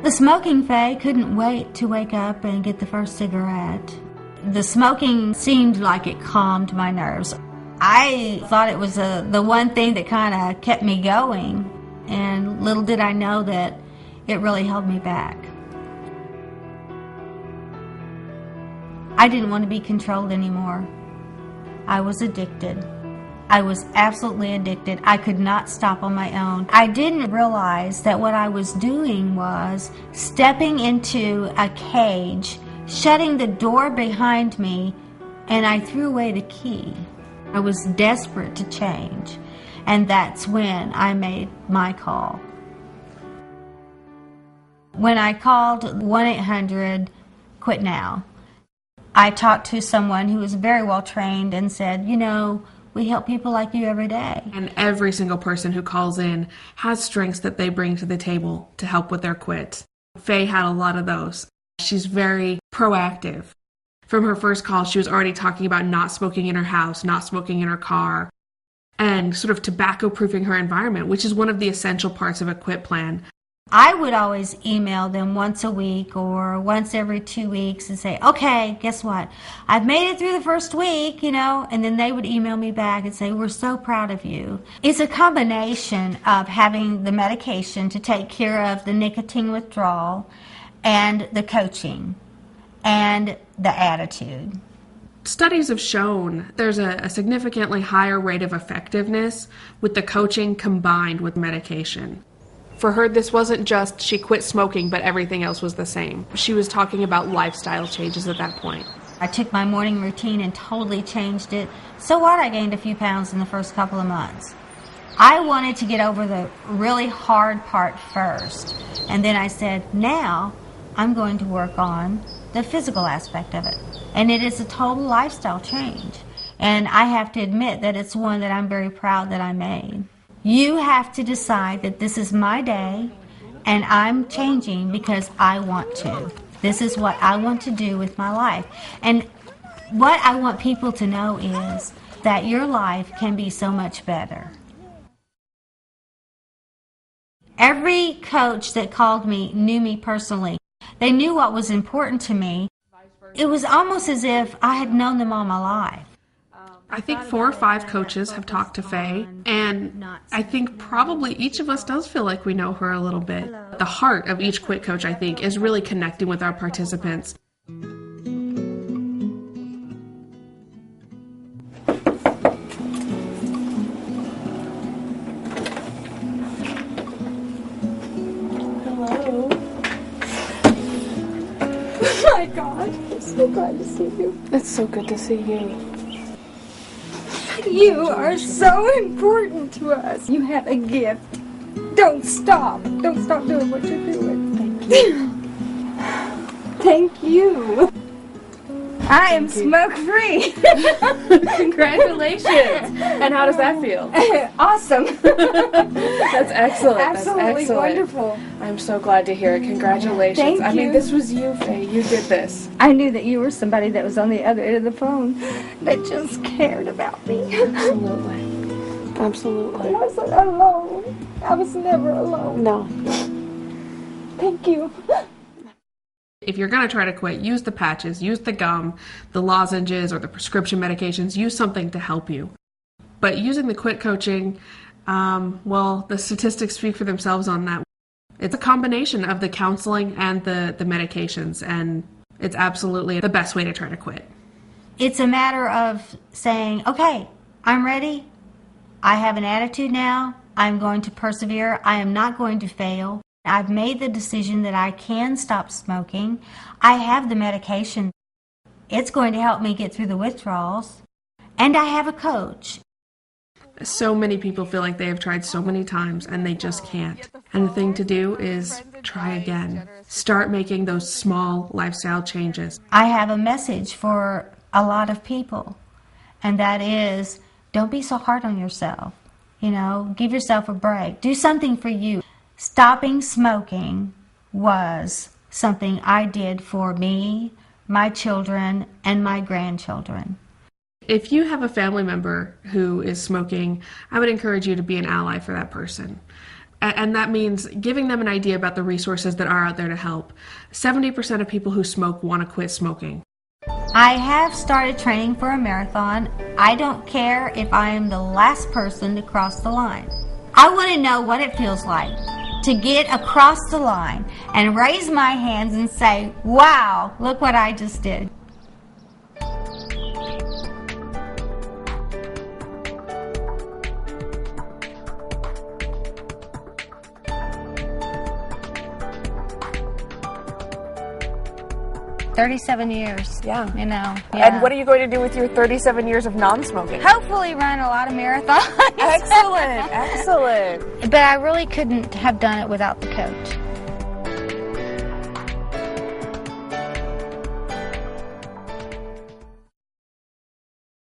The smoking Faye couldn't wait to wake up and get the first cigarette. The smoking seemed like it calmed my nerves. I thought it was the one thing that kind of kept me going, and little did I know that it really held me back. I didn't want to be controlled anymore. I was addicted. I was absolutely addicted. I could not stop on my own. I didn't realize that what I was doing was stepping into a cage, shutting the door behind me, and I threw away the key. I was desperate to change, and that's when I made my call. When I called 1-800-QUIT NOW, I talked to someone who was very well trained and said, you know, we help people like you every day. And every single person who calls in has strengths that they bring to the table to help with their quit. Faye had a lot of those. She's very proactive. From her first call, she was already talking about not smoking in her house, not smoking in her car, and sort of tobacco-proofing her environment, which is one of the essential parts of a quit plan. I would always email them once a week or once every 2 weeks and say, okay, guess what? I've made it through the first week, you know, and then they would email me back and say, we're so proud of you. It's a combination of having the medication to take care of the nicotine withdrawal and the coaching and the attitude. Studies have shown there's a significantly higher rate of effectiveness with the coaching combined with medication. For her, this wasn't just she quit smoking, but everything else was the same. She was talking about lifestyle changes at that point. I took my morning routine and totally changed it. So what? I gained a few pounds in the first couple of months. I wanted to get over the really hard part first. And then I said, now I'm going to work on the physical aspect of it. And it is a total lifestyle change. And I have to admit that it's one that I'm very proud that I made. You have to decide that this is my day and I'm changing because I want to. This is what I want to do with my life. And what I want people to know is that your life can be so much better. Every coach that called me knew me personally. They knew what was important to me. It was almost as if I had known them all my life. I think 4 or 5 coaches have talked to Faye, and I think probably each of us does feel like we know her a little bit. The heart of each quit coach, I think, is really connecting with our participants. Hello. Oh my God, I'm so glad to see you. It's so good to see you. You are so important to us. You have a gift. Don't stop. Don't stop doing what you're doing. Thank you. I am smoke-free. Congratulations. And how does that feel? Awesome. That's excellent. Absolutely That's excellent. wonderful. I'm so glad to hear it. Congratulations. Thank I mean, you. this was you, Faye. You did this. I knew that you were somebody that was on the other end of the phone that just cared about me. Absolutely. Absolutely. I wasn't alone. I was never alone. No. Thank you. If you're going to try to quit, use the patches, use the gum, the lozenges, or the prescription medications. Use something to help you. But using the quit coaching, well, the statistics speak for themselves on that. It's a combination of the counseling and the medications, and it's absolutely the best way to try to quit. It's a matter of saying, okay, I'm ready. I have an attitude now. I'm going to persevere. I am not going to fail. I've made the decision that I can stop smoking. I have the medication. It's going to help me get through the withdrawals. And I have a coach. So many people feel like they have tried so many times and they just can't. And the thing to do is try again. Start making those small lifestyle changes. I have a message for a lot of people, and that is, don't be so hard on yourself. You know, give yourself a break. Do something for you. Stopping smoking was something I did for me, my children, and my grandchildren. If you have a family member who is smoking, I would encourage you to be an ally for that person. And that means giving them an idea about the resources that are out there to help. 70% of people who smoke want to quit smoking. I have started training for a marathon. I don't care if I am the last person to cross the line. I want to know what it feels like to get across the line and raise my hands and say, wow, look what I just did. "37 years. Yeah. You know. And what are you going to do with your 37 years of non-smoking? Hopefully run a lot of marathons. Excellent, excellent. But I really couldn't have done it without the coach.